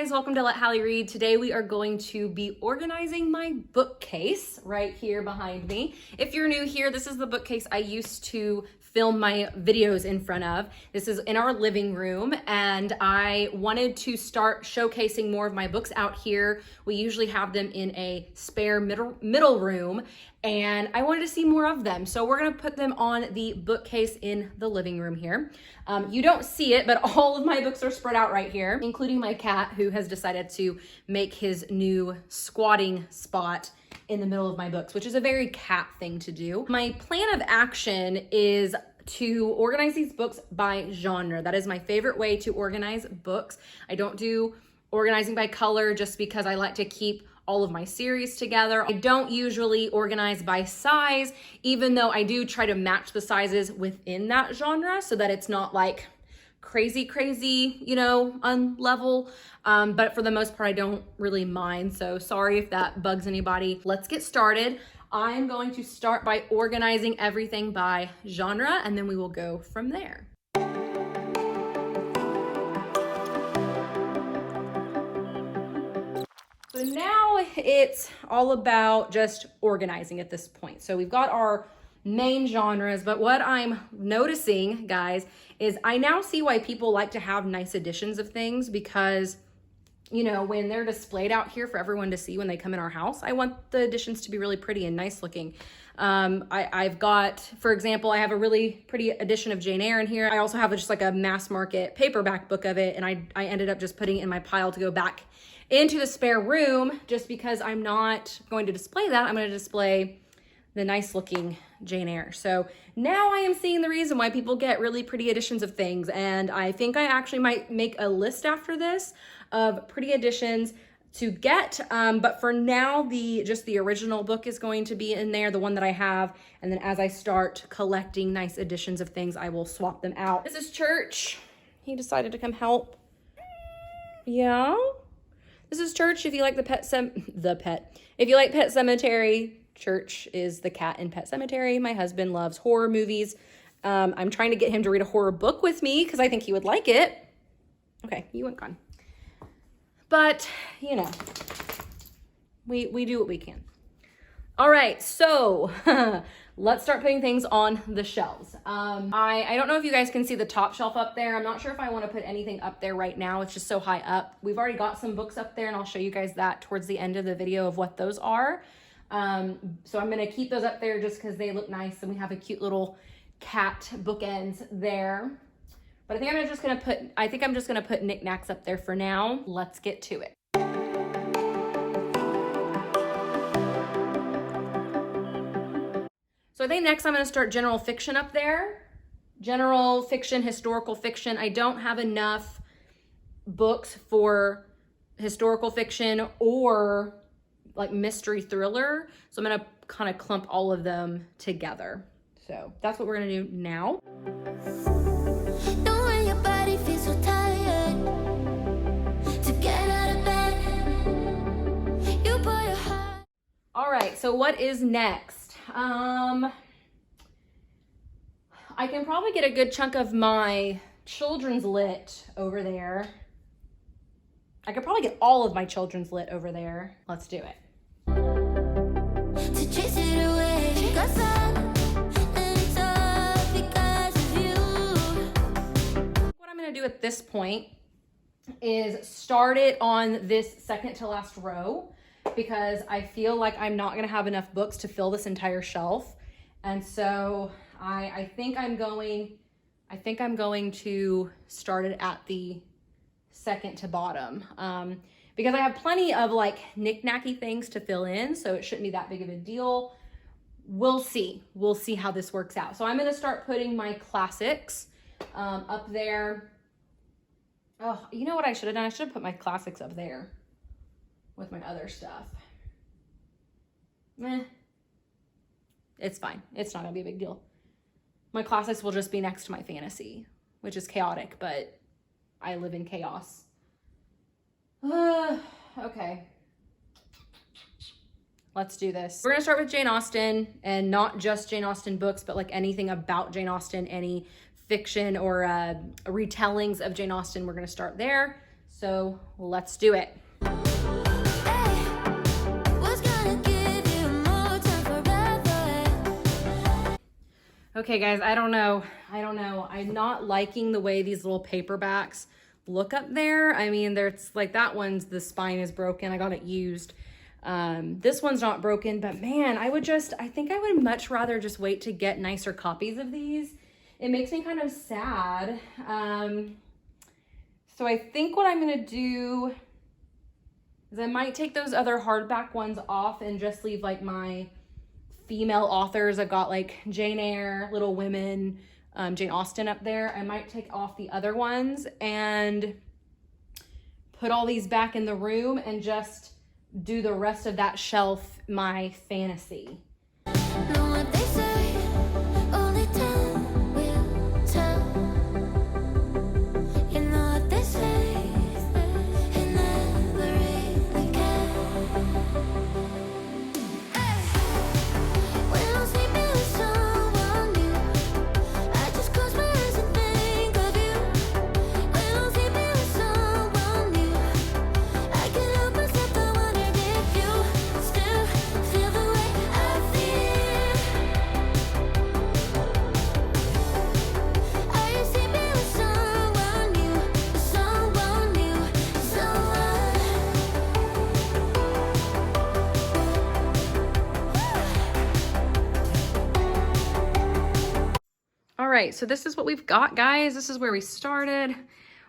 guys, welcome to Let Hallie Read. Today we are going to be organizing my bookcase right here behind me. If you're new here, this is the bookcase I used to film my videos in front of. This is in our living room, and I wanted to start showcasing more of my books out here. We usually have them in a spare middle room, and I wanted to see more of them. So we're gonna put them on the bookcase in the living room here. You don't see it, but all of my books are spread out right here, including my cat, who has decided to make his new squatting spot in the middle of my books, which is a very cat thing to do. My plan of action is to organize these books by genre. That is my favorite way to organize books. I don't do organizing by color just because I like to keep all of my series together. I don't usually organize by size, even though I do try to match the sizes within that genre so that it's not like crazy, you know, unlevel. But for the most part, I don't really mind. So sorry if that bugs anybody. Let's get started. I'm going to start by organizing everything by genre, and then we will go from there. So now it's all about just organizing at this point. So we've got our main genres, but what I'm noticing, guys, is I now see why people like to have nice editions of things, because, you know, when they're displayed out here for everyone to see when they come in our house, I want the editions to be really pretty and nice looking. I've got, for example, I have a really pretty edition of Jane Eyre in here. I also have just like a mass market paperback book of it, and I ended up just putting it in my pile to go back into the spare room, just because I'm not going to display that. I'm going to display the nice looking Jane Eyre. So now I am seeing the reason why people get really pretty editions of things, and I think I actually might make a list after this of pretty editions to get, but for now, just the original book is going to be in there, the one that I have, and then as I start collecting nice editions of things, I will swap them out. This is Church. He decided to come help. Yeah. This is Church. If you like if you like Pet Cemetery, Church is the cat in Pet Cemetery. My husband loves horror movies. I'm trying to get him to read a horror book with me because I think he would like it. Okay, you went gone. But, you know, we do what we can. All right, so let's start putting things on the shelves. I don't know if you guys can see the top shelf up there. I'm not sure if I want to put anything up there right now. It's just so high up. We've already got some books up there, and I'll show you guys that towards the end of the video of what those are. So I'm going to keep those up there just because they look nice, and we have a cute little cat bookends there. But I think I'm just gonna put knickknacks up there for now. Let's get to it. So I think next I'm gonna start general fiction up there. General fiction, historical fiction. I don't have enough books for historical fiction or like mystery thriller. So I'm gonna kind of clump all of them together. So that's what we're gonna do now. All right, so what is next? I can probably get a good chunk of my children's lit over there. I could probably get all of my children's lit over there. Let's do it. What I'm gonna do at this point is start it on this second to last row, because I feel like I'm not gonna have enough books to fill this entire shelf. And so I think I'm going to start it at the second to bottom, because I have plenty of like knick-knacky things to fill in, so it shouldn't be that big of a deal. We'll see how this works out. So I'm gonna start putting my classics up there. Oh, you know what I should have done? I should have put my classics up there with my other stuff. It's fine. It's not gonna be a big deal. My classics will just be next to my fantasy, which is chaotic, but I live in chaos. Okay. Let's do this. We're gonna start with Jane Austen, and not just Jane Austen books, but like anything about Jane Austen, any fiction or retellings of Jane Austen, we're gonna start there. So let's do it. Okay guys, I don't know. I'm not liking the way these little paperbacks look up there. I mean, there's like that one's, the spine is broken. I got it used. This one's not broken, but man, I think I would much rather just wait to get nicer copies of these. It makes me kind of sad. So I think what I'm gonna do is I might take those other hardback ones off and just leave like my female authors. I've got like Jane Eyre, Little Women, Jane Austen up there. I might take off the other ones and put all these back in the room and just do the rest of that shelf my fantasy. All right, so this is what we've got, guys. This is where we started.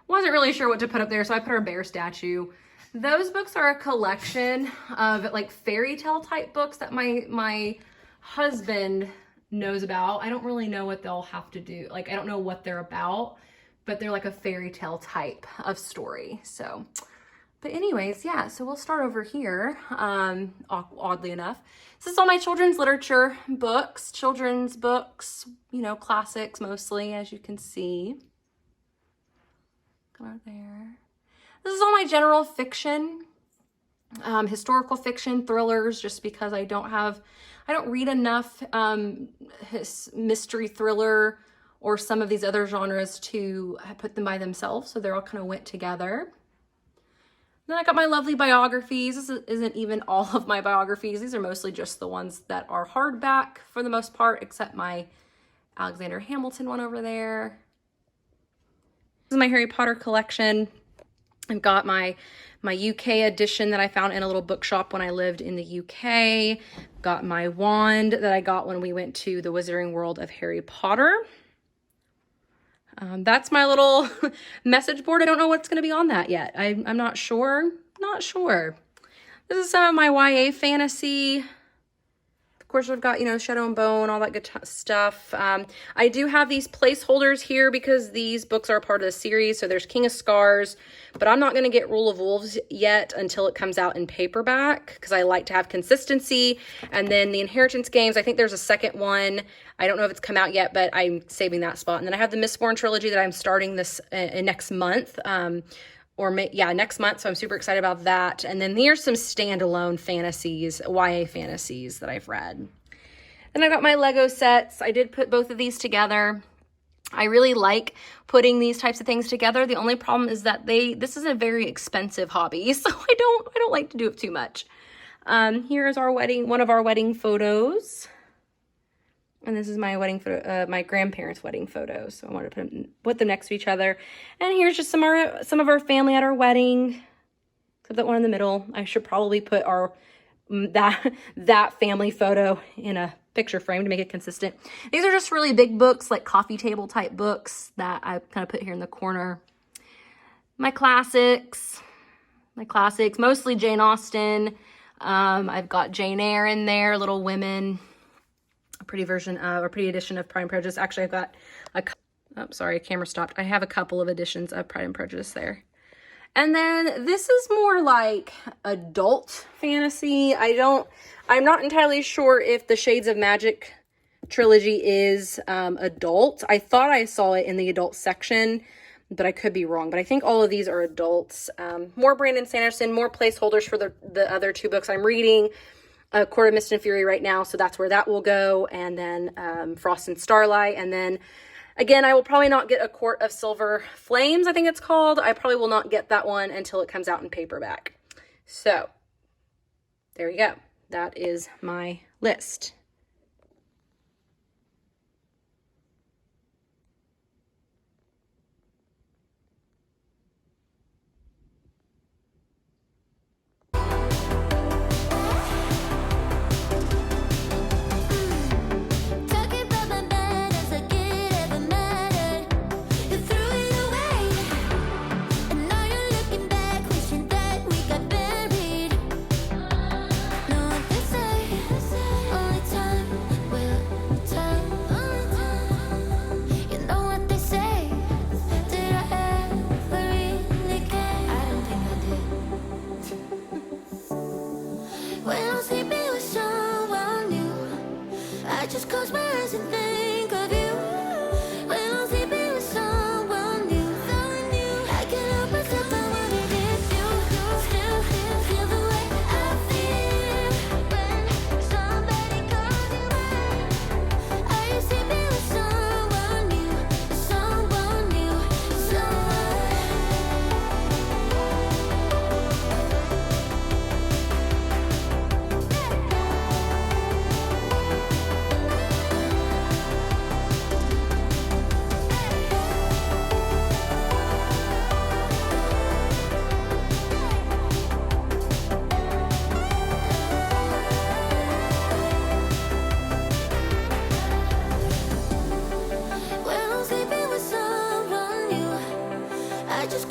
Wasn't really sure what to put up there, so I put our bear statue. Those books are a collection of like fairy tale type books that my husband knows about. I don't really know what they'll have to do. Like, I don't know what they're about, but they're like a fairy tale type of story. So, but anyways, yeah, so we'll start over here, oddly enough. This is all my children's literature books, you know, classics mostly, as you can see. Come out there. This is all my general fiction, historical fiction, thrillers, just because I don't read enough mystery thriller or some of these other genres to put them by themselves, so they're all kind of went together. Then I got my lovely biographies. This isn't even all of my biographies. These are mostly just the ones that are hardback for the most part, except my Alexander Hamilton one over there. This is my Harry Potter collection. I've got my UK edition that I found in a little bookshop when I lived in the UK. Got my wand that I got when we went to the Wizarding World of Harry Potter. That's my little message board. I don't know what's going to be on that yet. I'm not sure. This is some of my YA fantasy. Of course, I've got, you know, Shadow and Bone, all that good stuff. I do have these placeholders here because these books are a part of the series. So there's King of Scars, but I'm not going to get Rule of Wolves yet until it comes out in paperback because I like to have consistency. And then the Inheritance Games, I think there's a second one. I don't know if it's come out yet, but I'm saving that spot. And then I have the Mistborn trilogy that I'm starting this next month. Next month. So I'm super excited about that. And then there's some standalone fantasies, YA fantasies that I've read. Then I got my Lego sets. I did put both of these together. I really like putting these types of things together. The only problem is that this is a very expensive hobby, so I don't like to do it too much. Here is one of our wedding photos. And this is my wedding photo, my grandparents' wedding photos. So I wanted to put them next to each other. And here's just some of our family at our wedding. Except that one in the middle. I should probably put that family photo in a picture frame to make it consistent. These are just really big books, like coffee table type books that I kind of put here in the corner. My classics, mostly Jane Austen. I've got Jane Eyre in there, Little Women. A pretty edition of Pride and Prejudice. Actually, I've got camera stopped. I have a couple of editions of Pride and Prejudice there. And then this is more like adult fantasy. I'm not entirely sure if the Shades of Magic trilogy is adult. I thought I saw it in the adult section, but I could be wrong. But I think all of these are adults. More Brandon Sanderson, more placeholders for the other two books I'm reading. Court of Mist and Fury right now, so that's where that will go, and then Frost and Starlight, and then Again, I will probably not get A Court of Silver Flames, I think it's called. I probably will not get that one until it comes out in paperback. So there you go. That is my list. Just close my eyes and think of you. When I'm sleeping with someone new, I can't help myself, I wanna miss you. Still feel the way I feel when somebody calls you mine. Are you sleeping with someone new? Someone new, I just